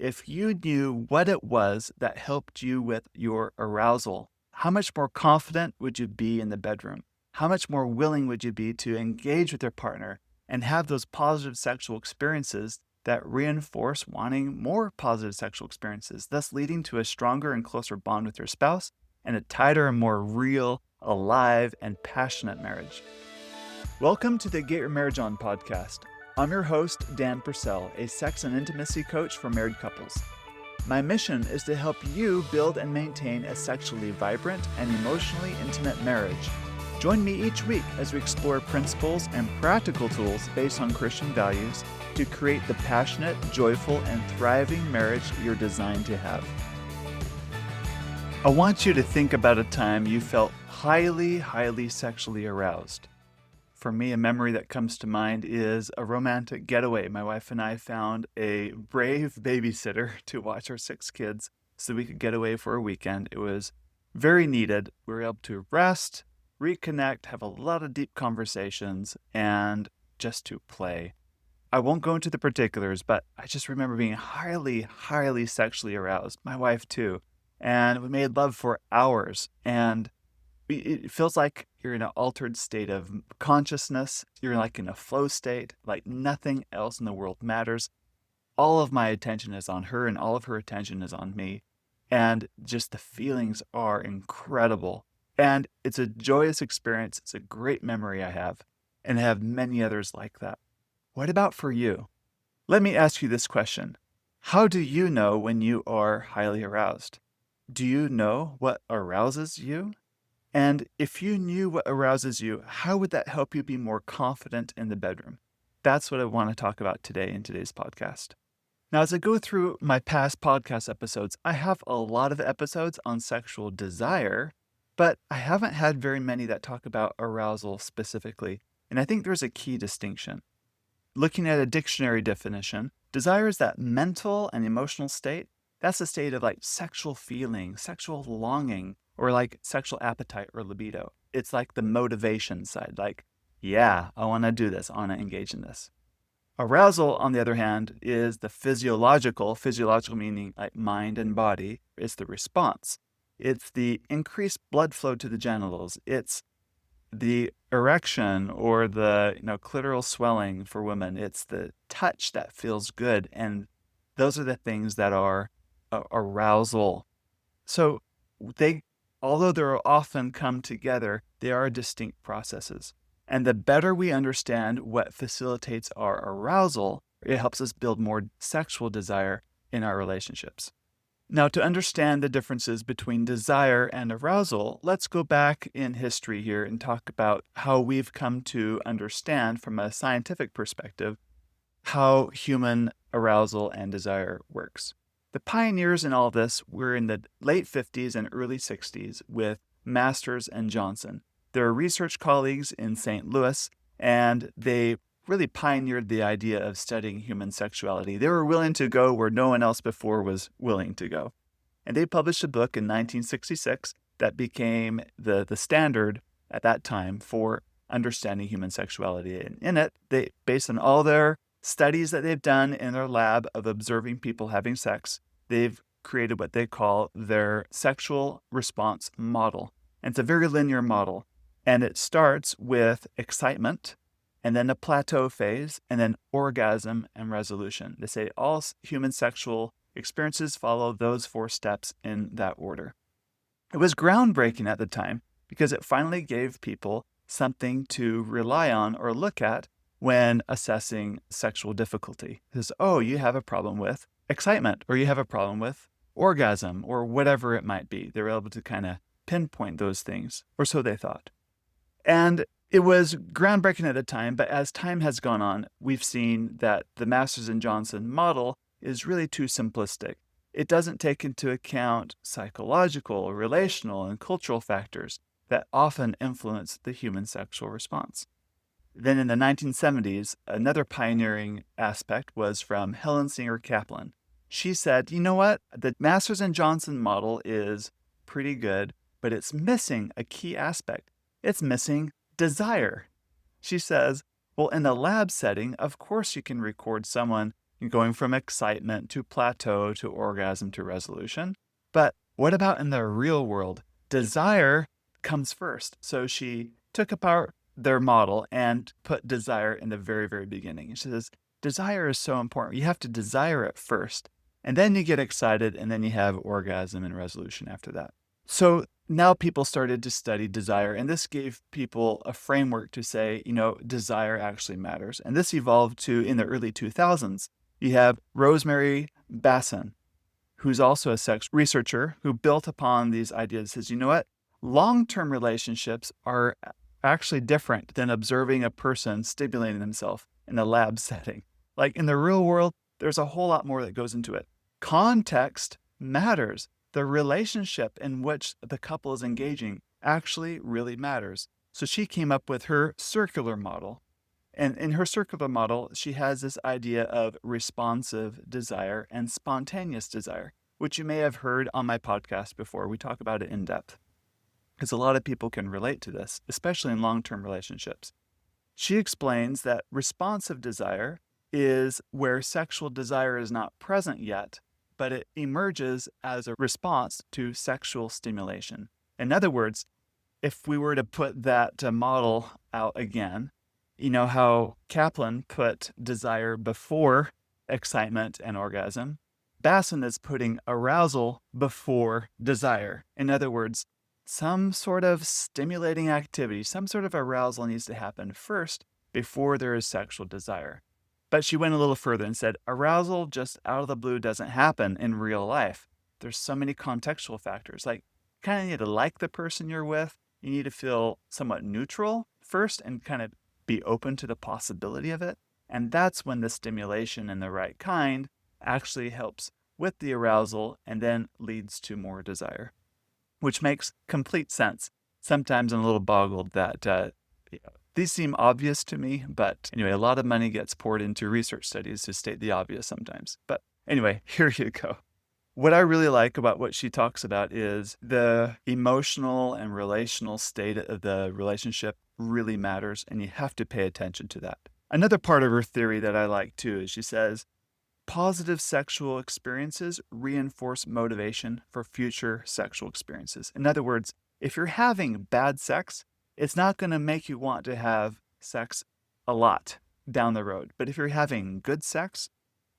If you knew what it was that helped you with your arousal, how much more confident would you be in the bedroom? How much more willing would you be to engage with your partner and have those positive sexual experiences that reinforce wanting more positive sexual experiences, thus leading to a stronger and closer bond with your spouse and a tighter and more real, alive, and passionate marriage? Welcome to the Get Your Marriage On podcast. I'm your host, Dan Purcell, a sex and intimacy coach for married couples. My mission is to help you build and maintain a sexually vibrant and emotionally intimate marriage. Join me each week as we explore principles and practical tools based on Christian values to create the passionate, joyful, and thriving marriage you're designed to have. I want you to think about a time you felt highly sexually aroused. For me, a memory that comes to mind is a romantic getaway. My wife and I found a brave babysitter to watch our 6 kids so we could get away for a weekend. It was very needed. We were able to rest, reconnect, have a lot of deep conversations, and just to play. I won't go into the particulars, but I just remember being highly sexually aroused. My wife too. And we made love for hours, and it feels like you're in an altered state of consciousness. You're like in a flow state, like nothing else in the world matters. All of my attention is on her and all of her attention is on me. And just the feelings are incredible. And it's a joyous experience. It's a great memory I have, and I have many others like that. What about for you? Let me ask you this question. How do you know when you are highly aroused? Do you know what arouses you? And if you knew what arouses you, how would that help you be more confident in the bedroom? That's what I want to talk about today in today's podcast. Now, as I go through my past podcast episodes, I have a lot of episodes on sexual desire, but I haven't had very many that talk about arousal specifically. And I think there's a key distinction. Looking at a dictionary definition, desire is that mental and emotional state. That's a state of like sexual feeling, sexual longing, or like sexual appetite or libido. It's like the motivation side, like, yeah, I want to do this, I want to engage in this. Arousal, on the other hand, is the physiological meaning like mind and body, is the response. It's the increased blood flow to the genitals. It's the erection or the clitoral swelling for women. It's the touch that feels good. And those are the things that are arousal. So although they're often come together, they are distinct processes. And the better we understand what facilitates our arousal, it helps us build more sexual desire in our relationships. Now, to understand the differences between desire and arousal, let's go back in history here and talk about how we've come to understand from a scientific perspective how human arousal and desire works. The pioneers in all this were in the late 50s and early 60s with Masters and Johnson. They're research colleagues in St. Louis, and they really pioneered the idea of studying human sexuality. They were willing to go where no one else before was willing to go. And they published a book in 1966 that became the standard at that time for understanding human sexuality. And in it, they, based on all their studies that they've done in their lab of observing people having sex, they've created what they call their sexual response model. And it's a very linear model. And it starts with excitement, and then a plateau phase, and then orgasm and resolution. They say all human sexual experiences follow those 4 steps in that order. It was groundbreaking at the time because it finally gave people something to rely on or look at when assessing sexual difficulty. It says, oh, you have a problem with excitement, or you have a problem with orgasm, or whatever it might be. They were able to kind of pinpoint those things, or so they thought. And it was groundbreaking at the time, but as time has gone on, we've seen that the Masters and Johnson model is really too simplistic. It doesn't take into account psychological, relational, and cultural factors that often influence the human sexual response. Then in the 1970s, another pioneering aspect was from Helen Singer Kaplan. She said, you know what? The Masters and Johnson model is pretty good, but it's missing a key aspect. It's missing desire. She says, well, in a lab setting, of course you can record someone going from excitement to plateau to orgasm to resolution. But what about in the real world? Desire comes first. So she took apart their model and put desire in the very, very beginning. She says, desire is so important. You have to desire it first. And then you get excited, and then you have orgasm and resolution after that. So now people started to study desire, and this gave people a framework to say, desire actually matters. And this evolved to, in the early 2000s, you have Rosemary Basson, who's also a sex researcher, who built upon these ideas, says, you know what? Long-term relationships are actually different than observing a person stimulating themselves in a lab setting. Like in the real world, there's a whole lot more that goes into it. Context matters. The relationship in which the couple is engaging actually really matters. So she came up with her circular model. And in her circular model, she has this idea of responsive desire and spontaneous desire, which you may have heard on my podcast before. We talk about it in depth because a lot of people can relate to this, especially in long-term relationships. She explains that responsive desire is where sexual desire is not present yet, but it emerges as a response to sexual stimulation. In other words, if we were to put that model out again, you know how Kaplan put desire before excitement and orgasm? Basson is putting arousal before desire. In other words, some sort of stimulating activity, some sort of arousal needs to happen first before there is sexual desire. But she went a little further and said, arousal just out of the blue doesn't happen in real life. There's so many contextual factors. Like, you kind of need to like the person you're with. You need to feel somewhat neutral first and kind of be open to the possibility of it. And that's when the stimulation and the right kind actually helps with the arousal and then leads to more desire, which makes complete sense. Sometimes I'm a little boggled that these seem obvious to me, but anyway, a lot of money gets poured into research studies to state the obvious sometimes. But anyway, here you go. What I really like about what she talks about is the emotional and relational state of the relationship really matters, and you have to pay attention to that. Another part of her theory that I like too is she says, positive sexual experiences reinforce motivation for future sexual experiences. In other words, if you're having bad sex, it's not going to make you want to have sex a lot down the road. But if you're having good sex,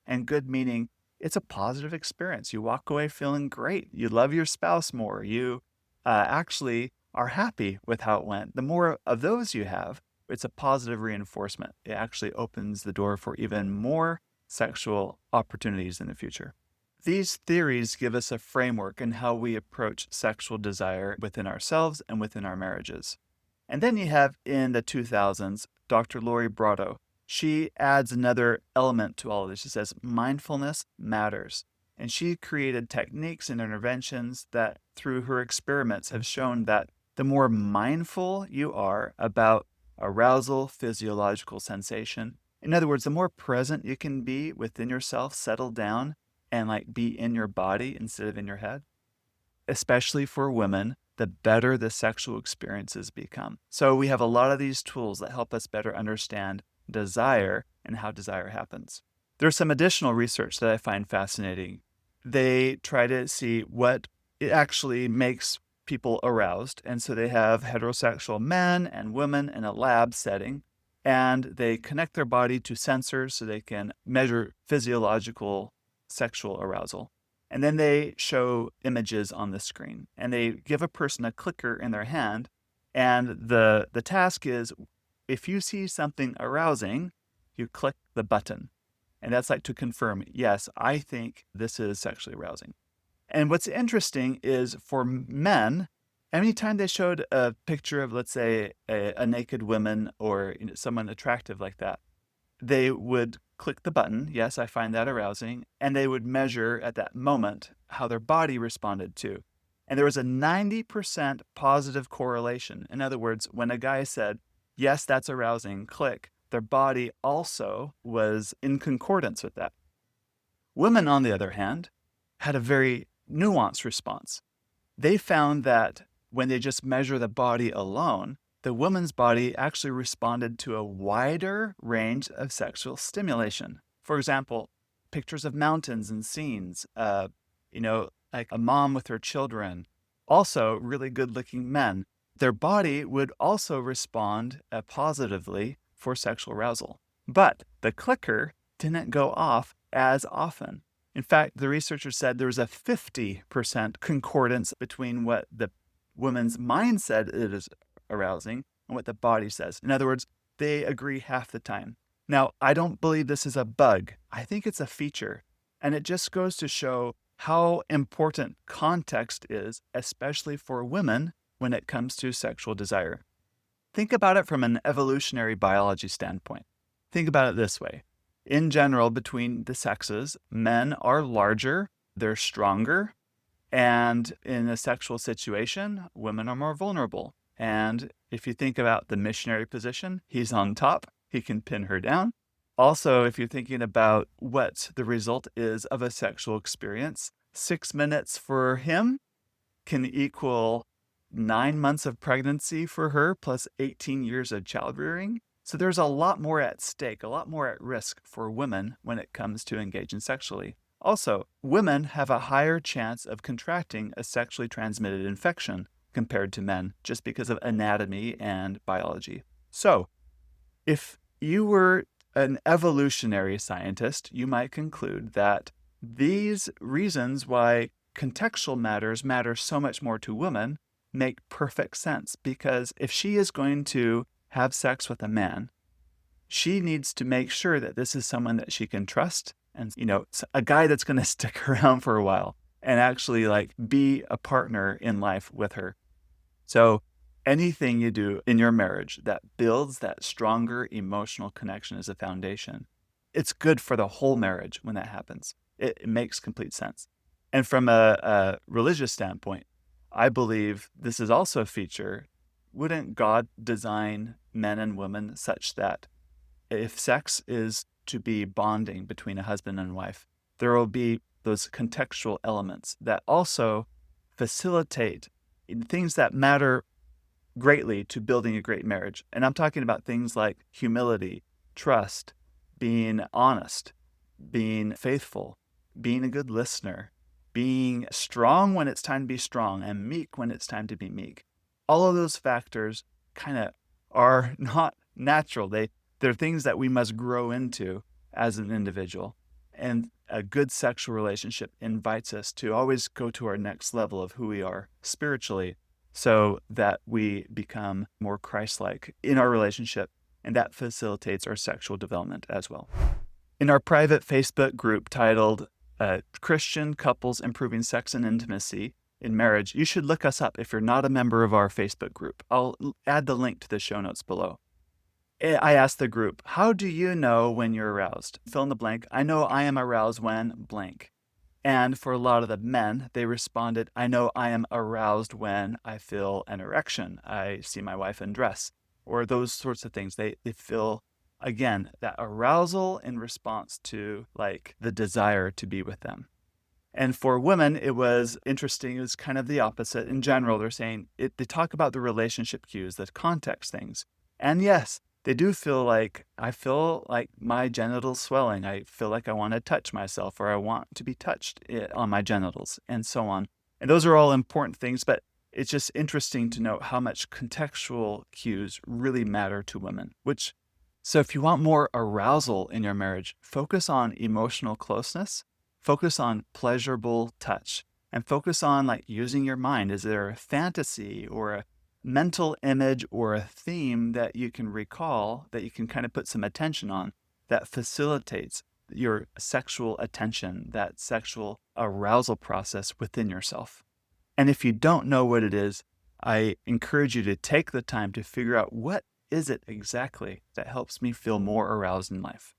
and good meaning it's a positive experience, you walk away feeling great. You love your spouse more. You actually are happy with how it went. The more of those you have, it's a positive reinforcement. It actually opens the door for even more sexual opportunities in the future. These theories give us a framework in how we approach sexual desire within ourselves and within our marriages. And then you have, in the 2000s, Dr. Lori Brotto. She adds another element to all of this. She says, mindfulness matters. And she created techniques and interventions that, through her experiments, have shown that the more mindful you are about arousal, physiological sensation, in other words, the more present you can be within yourself, settle down, and be in your body instead of in your head, especially for women, the better the sexual experiences become. So we have a lot of these tools that help us better understand desire and how desire happens. There's some additional research that I find fascinating. They try to see what it actually makes people aroused. And so they have heterosexual men and women in a lab setting, and they connect their body to sensors so they can measure physiological sexual arousal. And then they show images on the screen, and they give a person a clicker in their hand. And the task is, if you see something arousing, you click the button. And that's to confirm, yes, I think this is sexually arousing. And what's interesting is for men, anytime they showed a picture of, let's say, a naked woman or someone attractive like that, they would click the button, yes, I find that arousing, and they would measure at that moment how their body responded to. And there was a 90% positive correlation. In other words, when a guy said, yes, that's arousing, click, their body also was in concordance with that. Women, on the other hand, had a very nuanced response. They found that when they just measure the body alone, the woman's body actually responded to a wider range of sexual stimulation. For example, pictures of mountains and scenes, like a mom with her children. Also, really good looking men. Their body would also respond positively for sexual arousal. But the clicker didn't go off as often. In fact, the researchers said there was a 50% concordance between what the woman's mind said it is arousing and what the body says. In other words, they agree half the time. Now, I don't believe this is a bug. I think it's a feature. And it just goes to show how important context is, especially for women when it comes to sexual desire. Think about it from an evolutionary biology standpoint. Think about it this way. In general, between the sexes, men are larger, they're stronger, and in a sexual situation, women are more vulnerable. And if you think about the missionary position, he's on top, he can pin her down. Also, if you're thinking about what the result is of a sexual experience, 6 minutes for him can equal 9 months of pregnancy for her plus 18 years of child rearing. So there's a lot more at stake, a lot more at risk for women when it comes to engaging sexually. Also, women have a higher chance of contracting a sexually transmitted infection compared to men, just because of anatomy and biology. So, if you were an evolutionary scientist, you might conclude that these reasons why contextual matters matter so much more to women make perfect sense, because if she is going to have sex with a man, she needs to make sure that this is someone that she can trust and, a guy that's going to stick around for a while and actually be a partner in life with her. So anything you do in your marriage that builds that stronger emotional connection as a foundation, it's good for the whole marriage when that happens. It makes complete sense. And from a religious standpoint, I believe this is also a feature. Wouldn't God design men and women such that if sex is to be bonding between a husband and wife, there will be those contextual elements that also facilitate things that matter greatly to building a great marriage. And I'm talking about things like humility, trust, being honest, being faithful, being a good listener, being strong when it's time to be strong, and meek when it's time to be meek. All of those factors kind of are not natural. They're things that we must grow into as an individual. And a good sexual relationship invites us to always go to our next level of who we are spiritually, so that we become more Christ-like in our relationship, and that facilitates our sexual development as well. In our private Facebook group titled Christian Couples Improving Sex and Intimacy in Marriage, you should look us up if you're not a member of our Facebook group. I'll add the link to the show notes below. I asked the group, how do you know when you're aroused? Fill in the blank. I know I am aroused when blank. And for a lot of the men, they responded, I know I am aroused when I feel an erection. I see my wife undress, or those sorts of things. They feel, again, that arousal in response to the desire to be with them. And for women, it was interesting. It was kind of the opposite. In general, they're saying, they talk about the relationship cues, the context things. And yes, they do feel I feel like my genitals swelling. I feel like I want to touch myself, or I want to be touched on my genitals, and so on. And those are all important things, but it's just interesting to note how much contextual cues really matter to women. So if you want more arousal in your marriage, focus on emotional closeness, focus on pleasurable touch, and focus on using your mind. Is there a fantasy or a mental image or a theme that you can recall, that you can kind of put some attention on, that facilitates your sexual attention, that sexual arousal process within yourself? And if you don't know what it is, I encourage you to take the time to figure out, what is it exactly that helps me feel more aroused in life?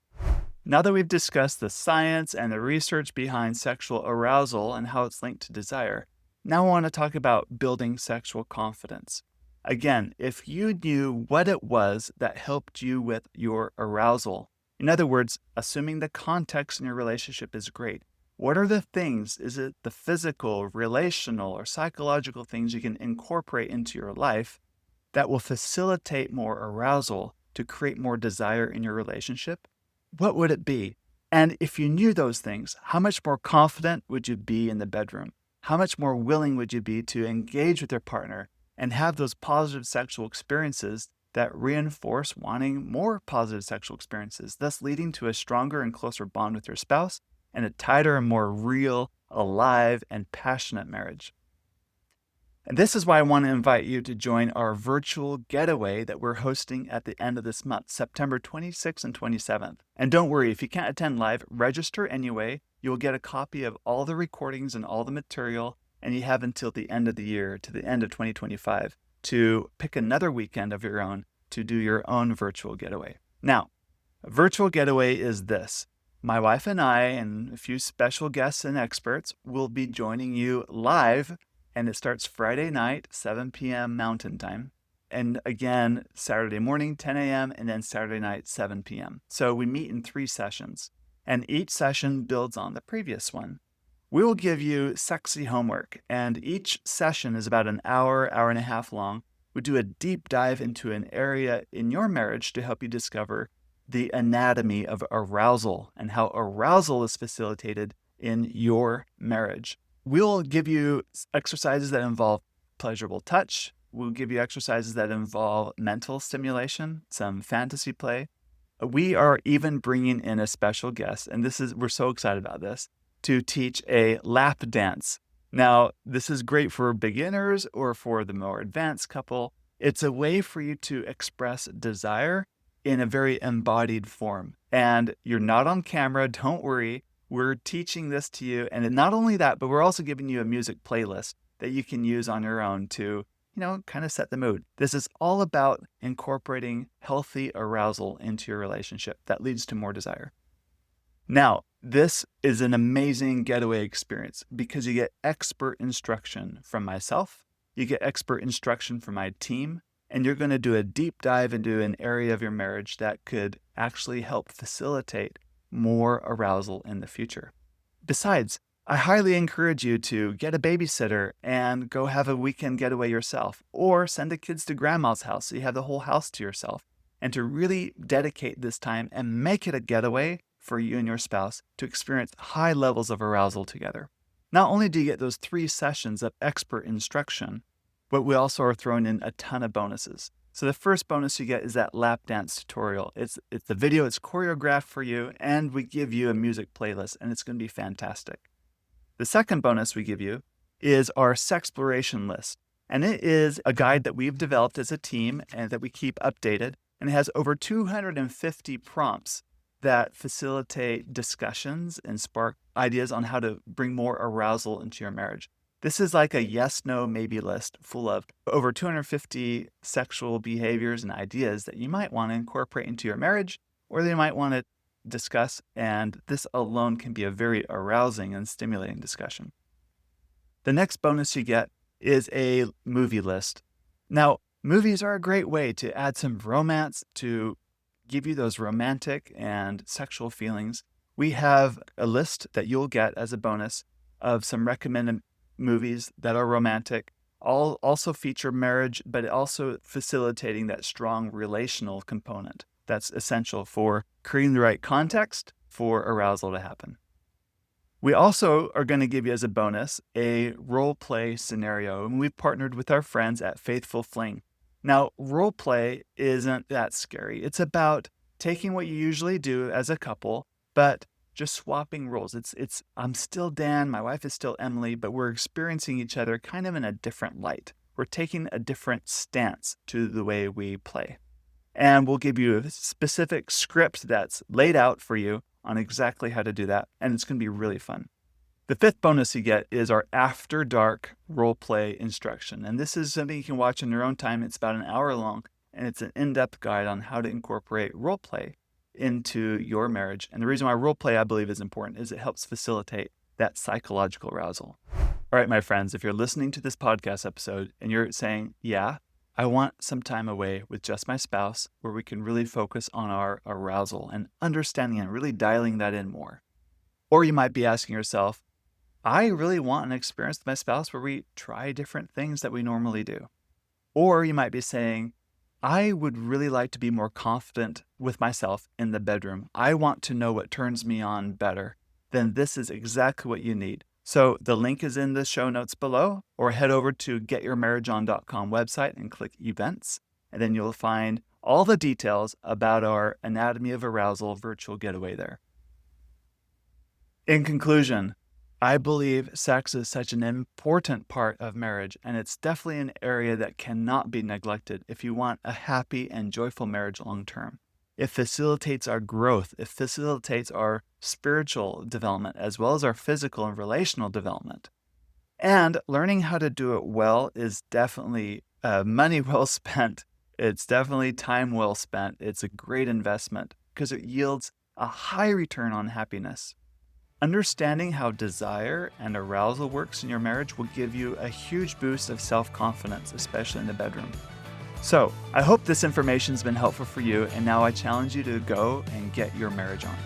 Now that we've discussed the science and the research behind sexual arousal and how it's linked to desire, now I want to talk about building sexual confidence. Again, if you knew what it was that helped you with your arousal, in other words, assuming the context in your relationship is great, what are the things? Is it the physical, relational, or psychological things you can incorporate into your life that will facilitate more arousal to create more desire in your relationship? What would it be? And if you knew those things, how much more confident would you be in the bedroom? How much more willing would you be to engage with your partner and have those positive sexual experiences that reinforce wanting more positive sexual experiences, thus leading to a stronger and closer bond with your spouse and a tighter and more real, alive, and passionate marriage? And this is why I want to invite you to join our virtual getaway that we're hosting at the end of this month, September 26th and 27th. And don't worry, if you can't attend live, register anyway. You'll get a copy of all the recordings and all the material, and you have until the end of the year, to the end of 2025, to pick another weekend of your own to do your own virtual getaway. Now, a virtual getaway is this. My wife and I and a few special guests and experts will be joining you live, and it starts Friday night, 7 p.m. Mountain Time. And again, Saturday morning, 10 a.m., and then Saturday night, 7 p.m. So we meet in 3 sessions, and each session builds on the previous one. We will give you sexy homework, and each session is about an hour, hour and a half long. We do a deep dive into an area in your marriage to help you discover the anatomy of arousal and how arousal is facilitated in your marriage. We'll give you exercises that involve pleasurable touch. We'll give you exercises that involve mental stimulation, some fantasy play. We are even bringing in a special guest, and we're so excited about this, to teach a lap dance. Now, this is great for beginners or for the more advanced couple. It's a way for you to express desire in a very embodied form. And you're not on camera, don't worry. We're teaching this to you. And not only that, but we're also giving you a music playlist that you can use on your own to, kind of set the mood. This is all about incorporating healthy arousal into your relationship that leads to more desire. Now, this is an amazing getaway experience because you get expert instruction from myself, you get expert instruction from my team, and you're going to do a deep dive into an area of your marriage that could actually help facilitate more arousal in the future. Besides, I highly encourage you to get a babysitter and go have a weekend getaway yourself, or send the kids to grandma's house so you have the whole house to yourself, and to really dedicate this time and make it a getaway for you and your spouse to experience high levels of arousal together. Not only do you get those 3 sessions of expert instruction, but we also are throwing in a ton of bonuses. So the first bonus you get is that lap dance tutorial. It's the video, it's choreographed for you, and we give you a music playlist, and it's going to be fantastic. The second bonus we give you is our sexploration list. And it is a guide that we've developed as a team and that we keep updated. And it has over 250 prompts that facilitate discussions and spark ideas on how to bring more arousal into your marriage. This is like a yes, no, maybe list full of over 250 sexual behaviors and ideas that you might want to incorporate into your marriage, or they might want to discuss, and this alone can be a very arousing and stimulating discussion. The next bonus you get is a movie list. Now, movies are a great way to add some romance, to give you those romantic and sexual feelings. We have a list that you'll get as a bonus of some recommended movies that are romantic, all also feature marriage, but also facilitating that strong relational component that's essential for creating the right context for arousal to happen. We also are going to give you as a bonus a role play scenario, and we've partnered with our friends at Faithful Fling. Now, role play isn't that scary. It's about taking what you usually do as a couple, but just swapping roles. It's I'm still Dan, my wife is still Emily, but we're experiencing each other kind of in a different light. We're taking a different stance to the way we play. And we'll give you a specific script that's laid out for you on exactly how to do that, and it's going to be really fun. The 5th bonus you get is our After Dark role play instruction. And this is something you can watch in your own time. It's about an hour long, and it's an in-depth guide on how to incorporate role play into your marriage. And the reason why role play, I believe, is important is it helps facilitate that psychological arousal. All right, my friends, if you're listening to this podcast episode and you're saying, yeah, I want some time away with just my spouse where we can really focus on our arousal and understanding and really dialing that in more. Or you might be asking yourself, I really want an experience with my spouse where we try different things that we normally do. Or you might be saying, I would really like to be more confident with myself in the bedroom. I want to know what turns me on better. Then this is exactly what you need. So the link is in the show notes below, or head over to getyourmarriageon.com website and click events. And then you'll find all the details about our Anatomy of Arousal virtual getaway there. In conclusion, I believe sex is such an important part of marriage, and it's definitely an area that cannot be neglected if you want a happy and joyful marriage long term. It facilitates our growth, it facilitates our spiritual development, as well as our physical and relational development. And learning how to do it well is definitely money well spent. It's definitely time well spent. It's a great investment because it yields a high return on happiness. Understanding how desire and arousal works in your marriage will give you a huge boost of self-confidence, especially in the bedroom. So, I hope this information has been helpful for you, and now I challenge you to go and get your marriage on.